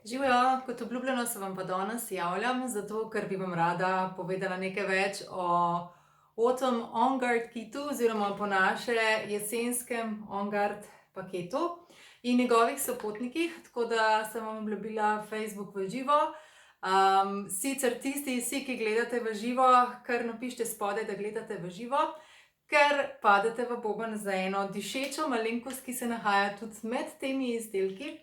Živijo, kot obljubljeno se vam pa danes javljam, zato ker bi vam rada povedala nekaj več o Autumn On Guard kitu oziroma po naše jesenskem On Guard paketu in njegovih sopotnikih, tako da sem vam obljubila Facebook v živo. Sicer tisti vsi, ki gledate v živo, kar napište spodaj, da gledate v živo, ker padete v boben za eno dišečo malenkost, ki se nahaja tudi med temi izdelki.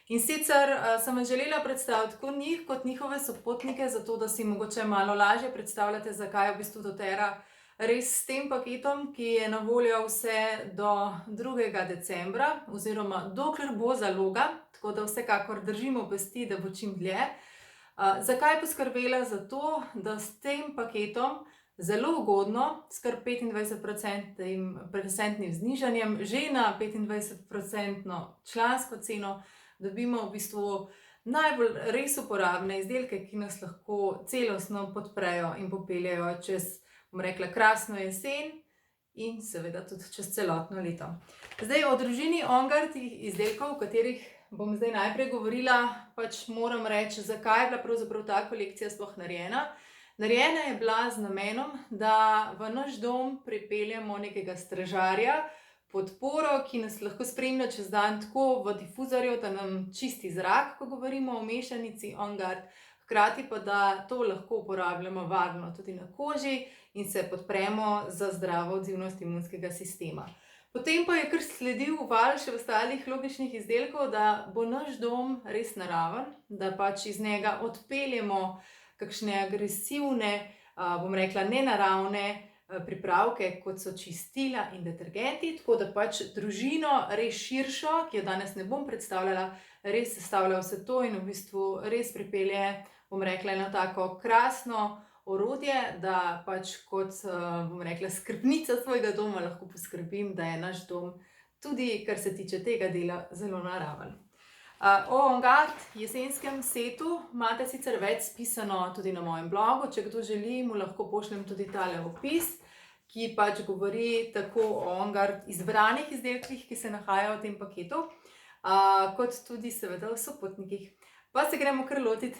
In sicer sem vam želela predstaviti tako njih kot njihove sopotnike, zato da si mogoče malo lažje predstavljate, zakaj v bistvu doTERRA res s tem paketom, ki je na voljo vse do 2. decembra oziroma dokler bo zaloga, tako da vsekakor držimo pesti, da bo čim dlje. Zakaj je poskrbela za to, da s tem paketom zelo ugodno, skoraj 25% znižanjem, že na 25% člansko ceno, dobimo v bistvu najbolj res uporabne izdelke, ki nas lahko celostno podprejo in popeljejo čez, bom rekla, krasno jesen in seveda tudi čez celotno leto. Zdaj o družini On Guard izdelkov, o katerih bom zdaj najprej govorila, pač moram reči, zakaj je bila pravzaprav ta kolekcija sploh narejena. Narejena je bila z namenom, da v naš dom pripeljemo nekega stražarja, podporo, ki nas lahko spremlja čez dan tako v difuzorju, da nam čisti zrak, ko govorimo o mešanici On Guard, hkrati pa da to lahko uporabljamo varno tudi na koži in se podpremo za zdravo odzivnost imunskega sistema. Potem pa je kar sledil val še ostalih logičnih izdelkov, da bo naš dom res naraven, da pač iz njega odpeljemo kakšne agresivne, bom rekla, nenaravne pripravke, kot so čistila in detergenti, tako da pač družino res širšo, ki jo danes ne bom predstavljala, res sestavlja vse to in v bistvu res pripelje, bom rekla, eno tako krasno orodje, da pač kot, bom rekla, skrbnica svojega doma lahko poskrbim, da je naš dom tudi, kar se tiče tega dela, zelo naraven. O On Guard jesenskem setu imate sicer več spisano tudi na mojem blogu, če kdo želi, mu lahko pošljem tudi tale opis, ki pač govori tako o On Guard izbranih izdelkih, ki se nahajajo v tem paketu, kot tudi seveda o sopotnikih. Pa se gremo kar lotiti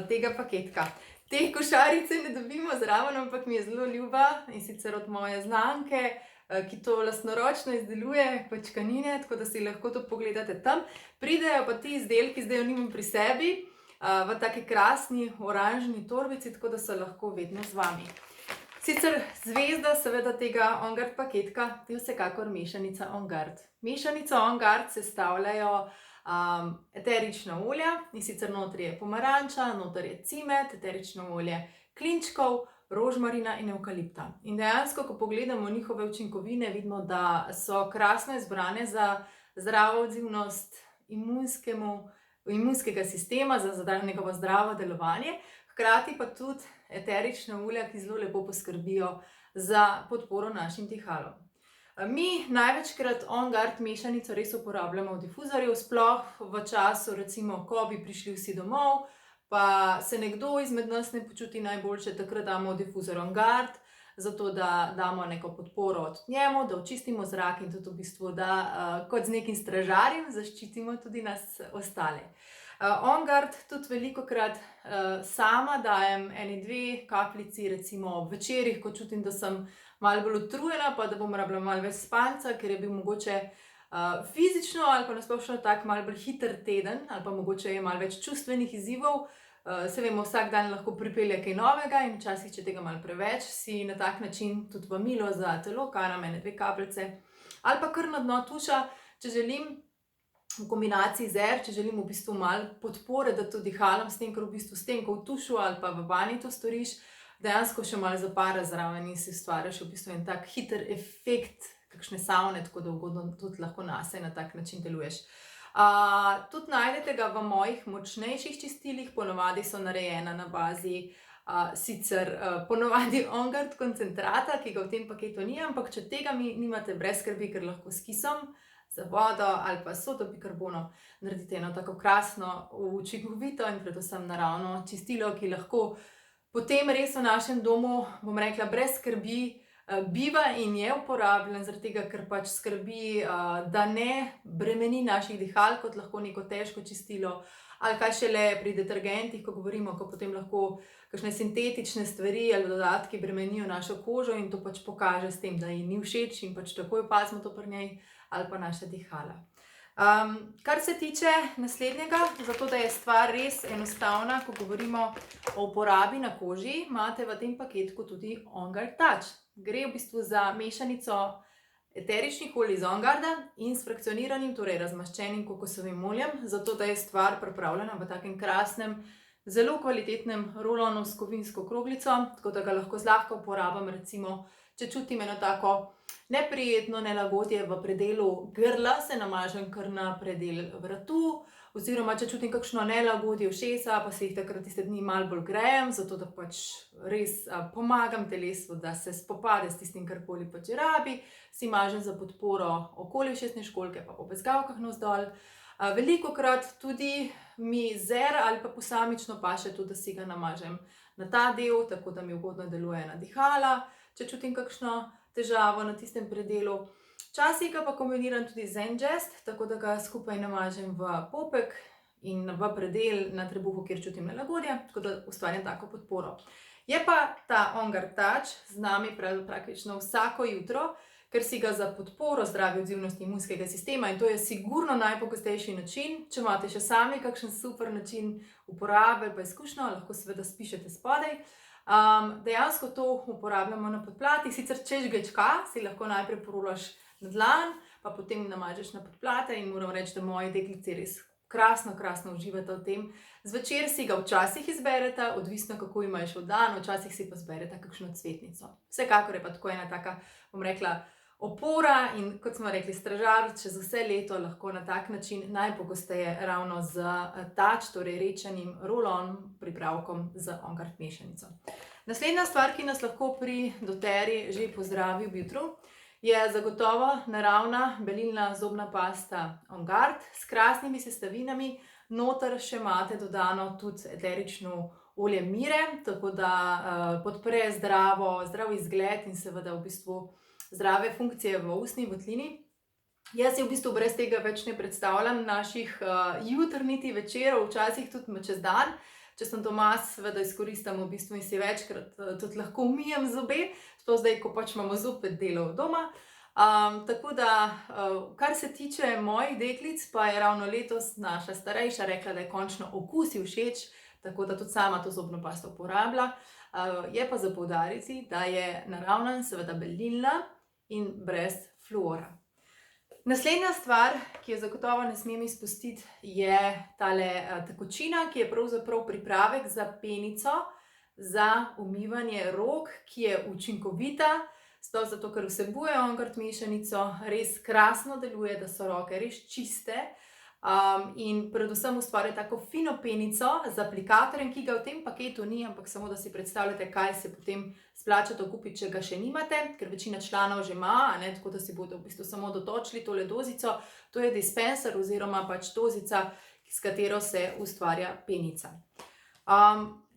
tega paketka. Te košarice ne dobimo zraven, ampak mi je zelo ljuba, in sicer od moje znanke, ki to lastnoročno izdeluje, pač tkanine, tako da si lahko to pogledate tam. Pridejo pa ti izdelki, zdaj jo nimam pri sebi, v taki krasni oranžni torbici, tako da so lahko vedno z vami. Sicer zvezda seveda tega On Guard paketka je vsekakor mešanica On Guard. Mešanico On Guard sestavljajo eterična olja, in sicer notri je pomaranča, notri je cimet, eterično olje klinčkov, rožmarina in evkalipta. In dejansko, ko pogledamo njihove učinkovine, vidimo, da so krasno izbrane za zdravo odzivnost imunskega sistema, za njegovo zdravo delovanje, hkrati pa tudi eterična olja, ki zelo lepo poskrbijo za podporo našim dihalom. Mi največkrat On Guard mešanico res uporabljamo v difuzorju, sploh v času, recimo, ko bi prišli vsi domov, pa se nekdo izmed nas ne počuti najboljše, takrat damo v difuzor On Guard, zato da damo neko podporo od njemu, da očistimo zrak in tudi v bistvu, da kot z nekim stražarjem zaščitimo tudi nas ostale. On Guard tudi velikokrat sama dajem 1-2 kapljici, recimo ob večerih, ko čutim, da sem malo bolj utrujena, pa da bom rabila malo več spanca, ker je bil mogoče fizično ali pa nasplošno tak malo bolj hiter teden, ali pa mogoče je malo več čustvenih izzivov. Se vemo, vsak dan lahko pripelje kaj novega in včasih, če tega malo preveč, si na tak način tudi v milo za telo kanam 1-2 kapljice. Ali pa kar na dno tuša, če želim v kombinaciji če želim v bistvu malo podpore, da to dihalom s tem, ker v bistvu s tem, ko v tušu ali pa v banji to storiš, dejansko še malo zapara zraven in si ustvariš v bistvu en tak hiter efekt kakšne savne, tako da ugodno tudi lahko nase na tak način deluješ. Tudi najdete ga v mojih močnejših čistilih, ponovadi so narejena na bazi sicer ponovadi On Guard koncentrata, ki ga v tem paketu ni, ampak če tega nimate, brez skrbi, ker lahko s kisom za vodo ali pa sodo bikarbono naredite eno tako krasno, učinkovito in predvsem naravno čistilo, ki lahko potem res v našem domu, bom rekla, brez skrbi biva in je uporabljen, zaradi tega, ker pač skrbi, da ne bremeni naših dihal kot lahko neko težko čistilo ali kaj šele pri detergentih, ko govorimo, ko potem lahko kakšne sintetične stvari ali dodatki bremenijo našo kožo in to pač pokaže s tem, da ji ni všeč in pač takoj opazimo to pri njej, ali pa naša dihala. Kar se tiče naslednjega, zato da je stvar res enostavna, ko govorimo o uporabi na koži, imate v tem paketku tudi On Guard Touch. Gre v bistvu za mešanico eteričnih olij iz On Guarda in s frakcioniranim, torej razmaščenim kokosovim oljem, zato da je stvar pripravljena v takem krasnem, zelo kvalitetnem rolonu s kovinsko kroglico, tako da ga lahko zlahka uporabim, recimo, če čutim eno tako neprijetno nelagodje v predelu grla, se namažem kar na predel vratu, oziroma če čutim kakšno nelagodje ušesa, pa se jih takrat tiste dni malo bolj grejem, zato da pač res pomagam telesu, da se spopade s tistim, karkoli pač rabi, si mažem za podporo okoli ušesne školjke, pa po bezgavkah navzdol. Velikokrat tudi mi zer ali pa posamično paše tudi, da si ga namažem na ta del, tako da mi ugodno deluje na dihala, če čutim kakšno težavo na tistem predelu. Včasih ga pa kombiniram tudi z Zengest, tako da ga skupaj namažem v popek in v predel na trebuhu, kjer čutim nelagodje, tako da ustvarjam tako podporo. Je pa ta On Guard Touch z nami praktično vsako jutro, ker si ga za podporo zdravi odzivnosti imunskega sistema in to je sigurno najpogostejši način. Če imate še sami kakšen super način uporabe ali pa izkušnjo, lahko seveda spišete spodaj. Dejansko to uporabljamo na podplatih, sicer če žgečka, si lahko najprej porolaš na dlan, pa potem namažeš na podplate in moram reči, da moji deklici res krasno uživata v tem. Zvečer si ga včasih izbereta, odvisno kako imajo šel dan, včasih si pa izbereta kakšno cvetnico. Vsekakor je pa tako ena taka, bom rekla, opora in kot smo rekli, stražar čez vse leto lahko na tak način najpogosteje ravno z touch, torej rečenim roll-on pripravkom z On Guard mešanico. Naslednja stvar, ki nas lahko pri doteri že pozdravi v jutru, je zagotovo naravna belilna zobna pasta On Guard s krasnimi sestavinami. Noter še imate dodano tudi eterično olje mire, tako da podpre zdrav izgled in seveda v bistvu zdrave funkcije v ustni votlini. Jaz si v bistvu brez tega več ne predstavljam naših jutr niti večerov, včasih tudi čez dan. Če sem doma, seveda izkoristim v bistvu in si večkrat tudi lahko umijem zobe, sploh zdaj, ko pač imamo zopet delo doma. Tako da, kar se tiče mojih deklic, pa je ravno letos naša starejša rekla, da je končno okus ji všeč, tako da tudi sama to zobno pasto uporablja. Je pa za poudariti, da je naravna in seveda belilna in brez fluora. Naslednja stvar, ki jo zagotovo ne smem izpustiti, je tale tekočina, ki je pravzaprav pripravek za penico, za umivanje rok, ki je učinkovita, sploh zato, ker vsebuje On Guard mešanico, res krasno deluje, da so roke res čiste. In predvsem ustvarja tako fino penico z aplikatorjem, ki ga v tem paketu ni, ampak samo da si predstavljate, kaj se potem splača to kupiti, če ga še nimate, ker večina članov že ima, tako da si bodo v bistvu samo dotočili tole dozico. To je dispenser oziroma pač dozica, s katero se ustvarja penica.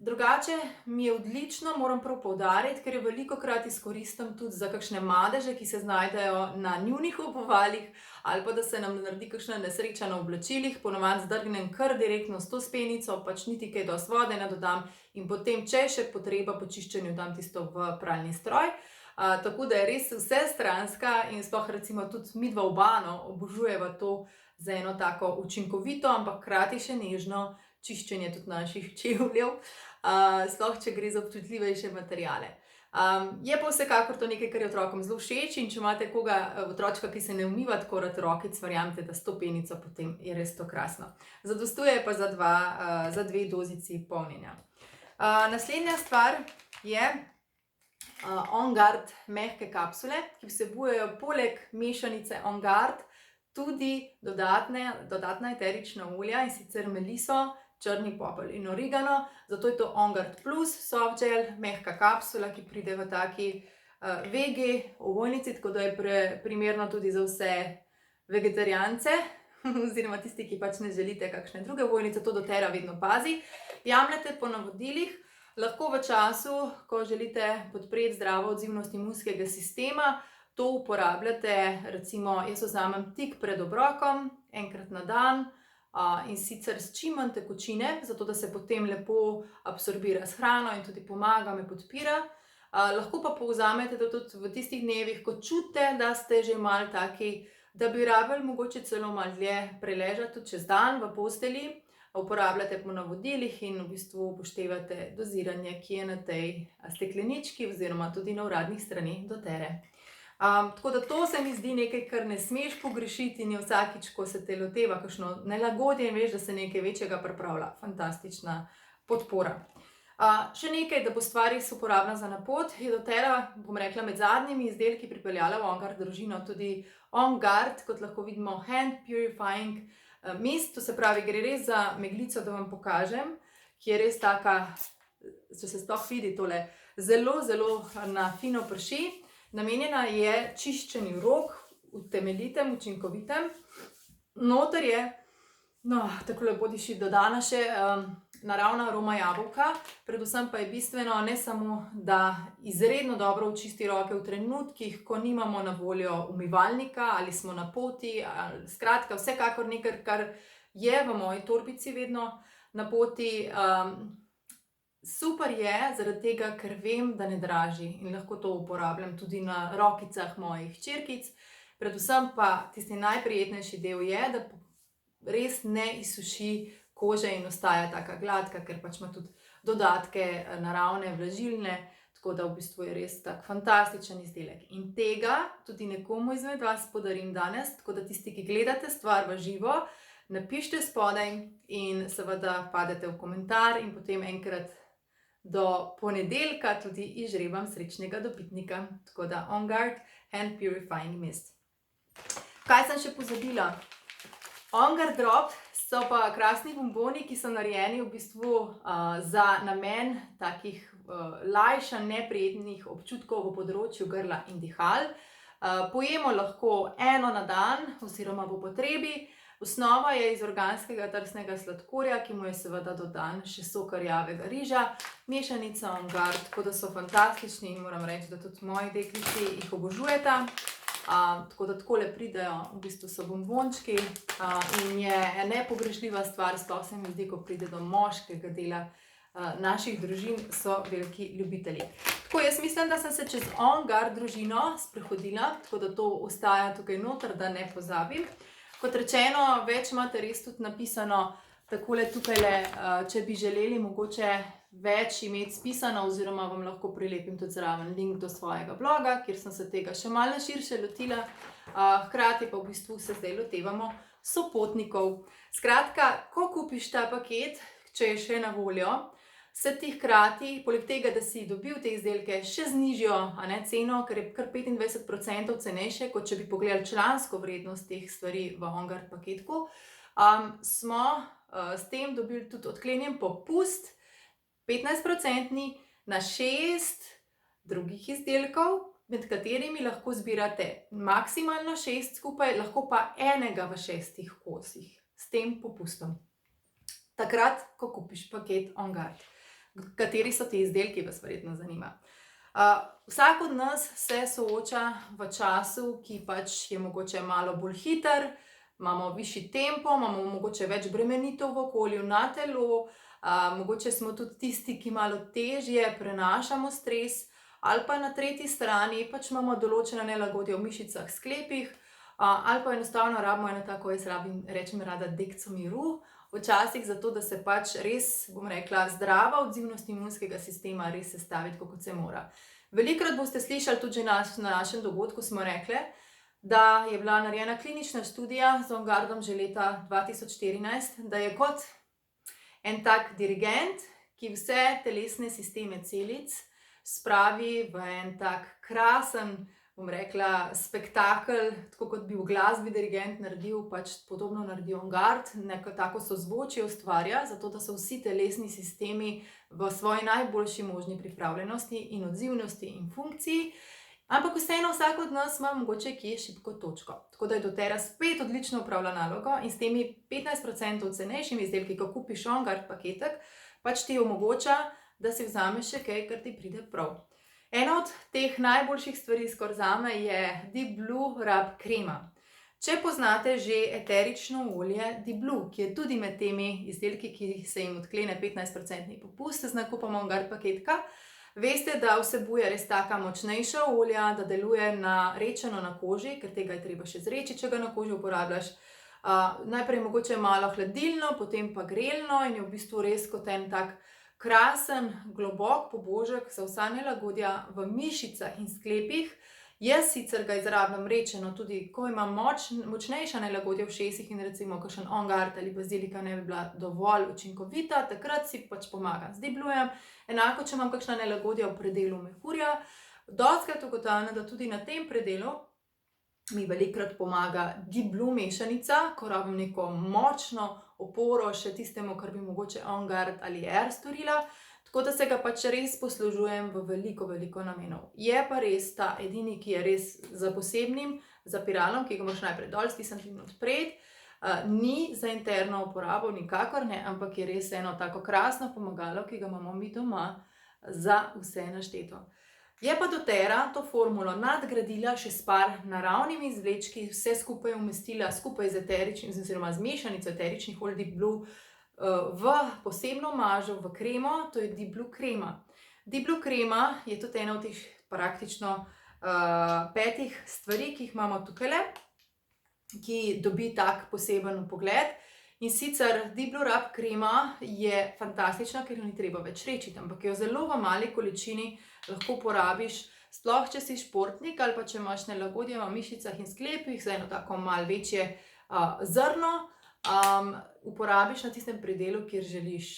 Drugače mi je odlično, moram prav poudariti, ker jo velikokrat izkoristim tudi za kakšne madeže, ki se znajdejo na njunih obuvalih, ali pa da se nam naredi kakšna nesreča na oblačilih, ponovadi zdrgnem kar direktno s to penico, pač niti kaj dosti vode ne dodam in potem, če je še potreba po čiščenju, dam tisto v pralni stroj. Tako da je res vsestranska in sploh recimo tudi midva oba obožujeva to za eno tako učinkovito, ampak hkrati še nežno čiščenje tudi naših čevljev, sploh če gre za občutljivejše materiale. Je pa vsekakor to nekaj, kar je otrokom zelo všeč in če imate koga otročka, ki se ne umiva tako rad rokic, verjamete, da s to penico potem je res to krasno. Zadostuje pa za 2 dozici polnjenja. Naslednja stvar je On Guard mehke kapsule, ki vsebujejo poleg mešanice On Guard tudi dodatna eterična olja, in sicer meliso, črni popel in origano, zato je to On Guard Plus soft gel, mehka kapsula, ki pride v taki vegi ovojnici, tako da je primerno tudi za vse vegetarijance, oziroma tisti, ki pač ne želite kakšne druge ovojnice, to dotera vedno pazi. Jemljete po navodilih, lahko v času, ko želite podpreti zdravo odzivnost imunskega sistema, to uporabljate, recimo jaz vzamem tik pred obrokom, enkrat na dan, in sicer s čim manj tekočine, zato da se potem lepo absorbira s hrano in tudi pomaga, me podpira. Lahko pa povzamete to tudi v tistih dnevih, ko čutite, da ste že malo taki, da bi rabili mogoče celo malo dlje preležati tudi čez dan v postelji. Uporabljate po navodilih in v bistvu upoštevate doziranje, ki je na tej steklenički oziroma tudi na uradnih straneh doTERRE. Tako da to se mi zdi nekaj, kar ne smeš pogrešiti in je vsakič, ko se te loteva kakšno nelagodje in veš, da se nekaj večjega pripravlja. Fantastična podpora. Še nekaj, da bo stvar res uporabna za na pot, je doTERRA, bom rekla, med zadnjimi izdelki pripeljala v OnGuard družino tudi OnGuard, kot lahko vidimo, Hand Purifying Mist, to se pravi, gre res za meglico, da vam pokažem, ki je res taka, če se sploh vidi tole, zelo, zelo na fino prši. Namenjena je čiščenju rok, utemeljitem, učinkovitem. Noter je, tako lepo diši, dodana še naravna aroma jabolka, predvsem pa je bistveno ne samo, da izredno dobro očisti roke v trenutkih, ko nimamo na voljo umivalnika ali smo na poti, skratka vsekakor nekaj, kar je v moji torbici vedno na poti. Super je, zaradi tega, ker vem, da ne draži in lahko to uporabljam tudi na rokicah mojih hčerkic. Predvsem pa tisti najprijetnejši del je, da res ne izsuši kože in ostaja taka gladka, ker pač ima tudi dodatke naravne, vlažilne, tako da v bistvu je res tak fantastičen izdelek. In tega tudi nekomu izmed vas podarim danes, tako da tisti, ki gledate stvar v živo, napišite spodaj in seveda padete v komentar in potem enkrat do ponedeljka tudi izžrebam srečnega dobitnika. Tako da OnGuard Hand Purifying Mist. Kaj sem še pozabila? OnGuard Drop so pa krasni bomboni, ki so narejeni v bistvu za namen takih lajšanj neprijetnih občutkov v področju grla in dihal. Pojemo lahko eno na dan oziroma po potrebi. Osnova je iz organskega trsnega sladkorja, ki mu je seveda dodan še sok rjavega riža, mešanica OnGuard, tako da so fantastični in moram reči, da tudi moji deklici jih obožujeta. Tako da takole pridejo, v bistvu so bombončki in je nepogrešljiva stvar, sploh se mi zdi, ko pride do moškega dela naših družin, so veliki ljubitelji. Tako, jaz mislim, da sem se čez OnGuard družino sprehodila, tako da to ostaja tukaj noter, da ne pozabim. Kot rečeno, več imate res tudi napisano takole tukajle, če bi želeli mogoče več imeti spisano, oziroma vam lahko prilepim tudi zraven link do svojega bloga, kjer sem se tega še malo širše lotila. Hkrati pa v bistvu se zdaj lotevamo sopotnikov. Skratka, ko kupiš ta paket, če je še na voljo, se ti hkrati, poleg tega, da si dobil te izdelke še z nižjo ceno, ker je kar 25% cenejše, kot če bi pogledali člansko vrednost teh stvari v OnGuard paketku, smo s tem dobili tudi odklenjen popust 15% na 6 drugih izdelkov, med katerimi lahko zbirate maksimalno 6 skupaj, lahko pa enega v 6 kosih s tem popustom. Takrat, ko kupiš paket OnGuard. Kateri so ti izdelki, vas verjetno zanima. Vsak od nas se sooča v času, ki pač je mogoče malo bolj hiter, imamo višji tempo, imamo mogoče več bremenitev v okolju na telo, mogoče smo tudi tisti, ki malo težje prenašamo stres, ali pa na tretji strani pač imamo določena nelagodja v mišicah, sklepih, ali pa enostavno rabimo eno tako, jaz rečem rada dekco miru, včasih zato, da se pač res, bom rekla, zdrava odzivnost imunskega sistema res sestaviti, kot se mora. Velikokrat boste slišali tudi že na našem dogodku, smo rekle, da je bila narejena klinična študija z OnGuardom že leta 2014, da je kot en tak dirigent, ki vse telesne sisteme celic spravi v en tak krasen, bom rekla, spektakel, tako kot bi v glasbi dirigent naredil, pač podobno naredi OnGuard, neko tako sozvočje ustvarja, zato da so vsi telesni sistemi v svoji najboljši možni pripravljenosti in odzivnosti in funkciji, ampak vseeno vsak od nas ima mogoče kje šibko točko. Tako da je doTERRA spet odlično opravlja nalogo in s temi 15% cenejšimi izdelki, ko kupiš OnGuard paketek, pač ti omogoča, da si vzameš še kaj, kar ti pride prav. Ena od teh najboljših stvari skoraj zame je Deep Blue Rub krema. Če poznate že eterično olje Diblu, ki je tudi med temi izdelki, ki se jim odklene 15% popust z nakupom On Guard paketka, veste, da vsebuje res taka močnejša olja, da deluje rečeno na koži, ker tega je treba še zreči, če ga na koži uporabljaš. Najprej mogoče malo hladilno, potem pa grelno in je v bistvu res kot en tak krasen, globok pobožek za vsa nelagodja v mišicah in sklepih. Jaz sicer ga izrabljam rečeno tudi, ko imam močnejša nelagodja v ušesih in recimo kakšen On Guard ali bazilika ne bi bila dovolj učinkovita, takrat si pač pomagam z Diblujem. Enako, če imam kakšna nelagodja v predelu mehurja, dostikrat ugotavljam, da tudi na tem predelu mi velikokrat pomaga Diblu mešanica, ko rabim neko močno oporo še tistemu, kar bi mogoče On Guard ali Air storila. Tako da se ga pač res poslužujem v veliko, veliko namenov. Je pa res ta edini, ki je res za posebnim zapiralom, ki ga moraš najprej dol stisniti in odpreti. Ni za interno uporabo, nikakor ne, ampak je res eno tako krasno pomagalo, ki ga imamo mi doma za vse našteto. Je pa doTERRA to formulo nadgradila še s par naravnimi izvlečki, vse skupaj umestila skupaj z mešanico eteričnih olj Diblu v posebno mažo, v kremo, to je Diblu krema. Diblu krema je tudi ena od teh praktično 5 stvari, ki jih imamo tukajle, ki dobi tak poseben vpogled. In sicer Diblu Rub krema je fantastična, ker jo ni treba več rečiti, ampak jo zelo v mali količini lahko porabiš, sploh če si športnik ali pa če imaš nelagodje v mišicah in sklepih, za eno tako malo večje zrno, uporabiš na tistem predelu, kjer želiš.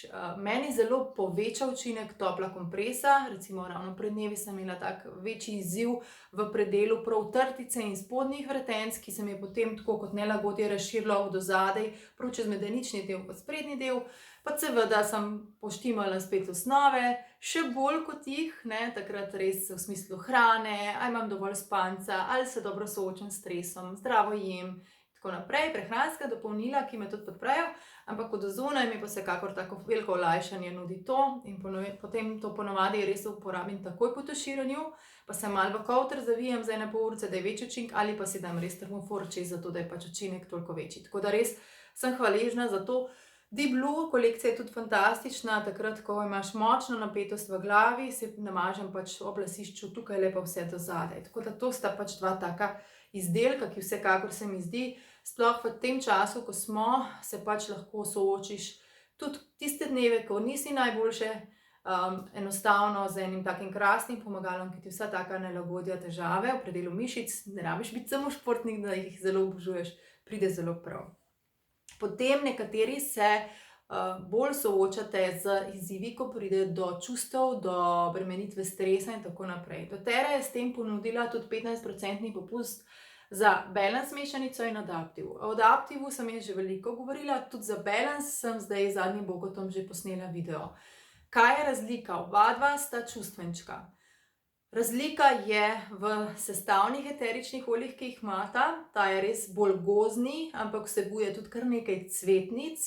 Meni zelo poveča učinek topla kompresa, recimo ravno pred dnevi sem imela tak večji izziv v predelu prav trtice in spodnjih vretenc, ki se mi je potem tako kot nelagodje razširilo od ozadej, prav čez medenični del kot sprednji del, pa seveda sem poštimala spet osnove, še bolj kot jih, takrat res v smislu hrane, ali imam dovolj spanca, ali se dobro soočam s stresom, zdravo jem, tako naprej, prehranska dopolnila, ki me tudi podprejo, ampak od zunaj mi pa vsekakor tako veliko olajšanje nudi to in potem to ponavadi res uporabim takoj po tuširanju, pa se malo v kovter zavijem za 1,5 urice, da je večji učinek, ali pa si dam res termofor čez, zato da je pač učinek toliko večji. Tako da res sem hvaležna za to. Diblu kolekcija je tudi fantastična, takrat, ko imaš močno napetost v glavi, se namažem pač ob lasišču, tukaj lepa vse do zadaj. Tako da to sta pač 2 taka izdelka, ki vsekakor se mi zdi, sploh v tem času, ko smo, se pač lahko soočiš tudi tiste dneve, ko nisi najboljše, enostavno z enim takim krasnim pomagalom, ki ti vsa taka nelagodja, težave v predelu mišic, ne rabiš biti samo športnik, da jih zelo obožuješ, pride zelo prav. Potem nekateri se bolj soočate z izzivi, ko pride do čustev, do bremenitve stresa in tako naprej. doTERRA je s tem ponudila tudi 15% popust za Balance mešanico in Adaptiv. O Adaptivu sem že veliko govorila, tudi za Balance sem zdaj zadnjim bogotom že posnela video. Kaj je razlika? Oba sta čustvenčka. Razlika je v sestavnih eteričnih oljih, ki jih imata. Ta je res bolj gozdni, ampak vsebuje tudi kar nekaj cvetnic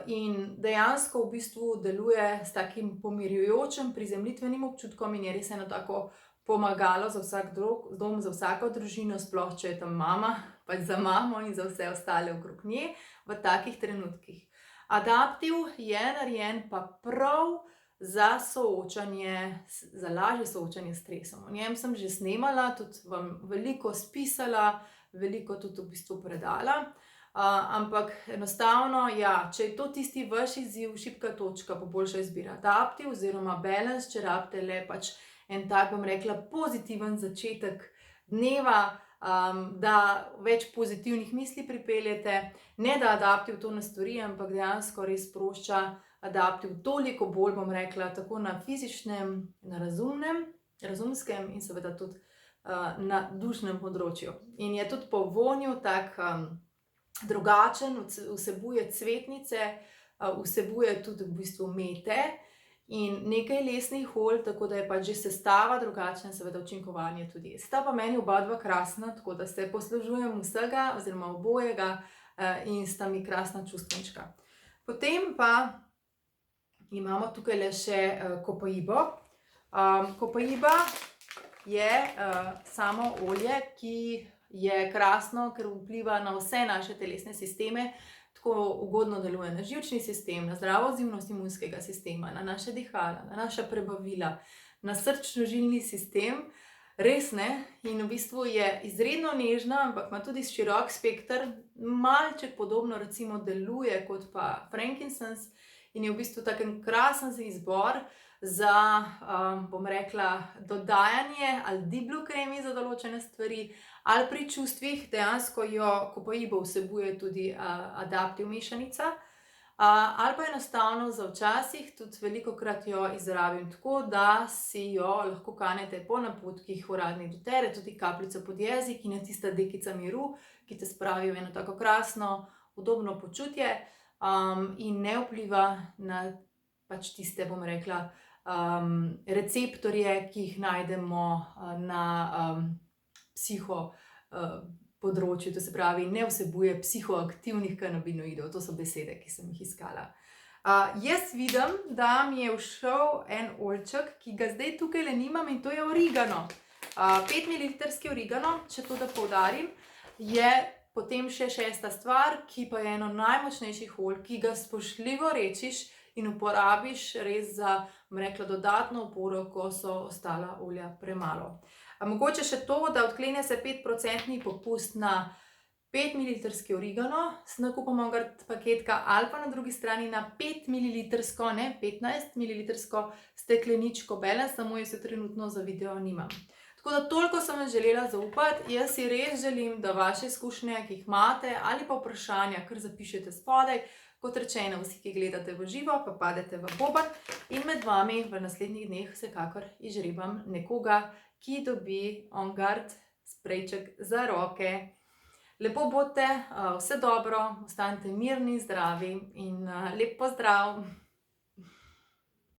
in dejansko v bistvu deluje s takim pomirjujočim, prizemljitvenim občutkom in je res eno tako pomagalo za vsak dom, za vsako družino, sploh če je tam mama, pač za mamo in za vse ostale okrog nje v takih trenutkih. Adaptiv je narejen pa prav za lažje soočanje s stresom. O njem sem že snemala, tudi vam veliko spisala, veliko tudi v bistvu predala, ampak enostavno, ja, če je to tisti vaš izziv, šibka točka, pa boljša izbira Adaptiv oziroma Balance, če rabite le pač en tak, bom rekla, pozitiven začetek dneva, da več pozitivnih misli pripeljete, ne da Adaptiv to ne stori, ampak dejansko res sprošča Adaptiv toliko bolj, bom rekla, tako na fizičnem, na razumskem in seveda tudi na dušnem področju. In je tudi po vonju tak drugačen, vsebuje cvetnice, vsebuje tudi v bistvu mete in nekaj lesnih olj, tako da je pač že sestava drugačna in seveda učinkovanje tudi. Sta pa meni oba krasna, tako da se poslužujem vsega oziroma obojega in sta mi krasna čustvenčka. Potem pa imamo tukaj še Copaibo. Copaiba je samo olje, ki je krasno, ker vpliva na vse naše telesne sisteme, tako ugodno deluje na živčni sistem, na zdravo odzivnost imunskega sistema, na naše dihala, na naša prebavila, na srčno-žilni sistem. Res ne, in v bistvu je izredno nežna, ampak ima tudi širok spekter, malček podobno recimo deluje kot pa frankincense in je v bistvu tak krasen izbor za, bom rekla, dodajanje ali diblokremi za določene stvari, ali pri čustvih dejansko jo Copaiba vsebuje tudi Adaptiv mešanica. Ali pa enostavno za včasih, tudi velikokrat jo izrabim tako, da si jo lahko kanete po napotkih uradnih dotere, tudi kapljico pod jezik in je tista dekica miru, ki te spravi v eno tako krasno, udobno počutje, in ne vpliva na pač tiste, bom rekla, receptorje, ki jih najdemo na psiho področju, to se pravi, ne vsebuje psihoaktivnih kanabinoidov, to so besede, ki sem jih iskala. Jaz vidim, da mi je všel en oljček, ki ga zdaj tukajle nimam, in to je origano. 5 ml origano, če to da poudarim, je potem še 6. stvar, ki pa je eno najmočnejših olj, ki ga spoštljivo rečiš in uporabiš res za, bom rekla, dodatno oporo, ko so ostala olja premalo. Mogoče še to, da odklene se 5% popust na 5 ml origano z nakupom Ongard paketka ali pa na drugi strani na 5 ml, ne 15 ml stekleničko Balance, samo jaz jo trenutno za video nimam. Tako da toliko sem vam želela zaupati, jaz si res želim, da vaše izkušnje, ki jih imate, ali pa vprašanja, kar zapišete spodaj, kot rečeno, vsi, ki gledate v živo, pa padete v boben in med vami v naslednjih dneh vsekakor izžrebam nekoga, ki dobi Ongard sprejček za roke. Lepo bodite, vse dobro, ostanite mirni, zdravi in lep pozdrav!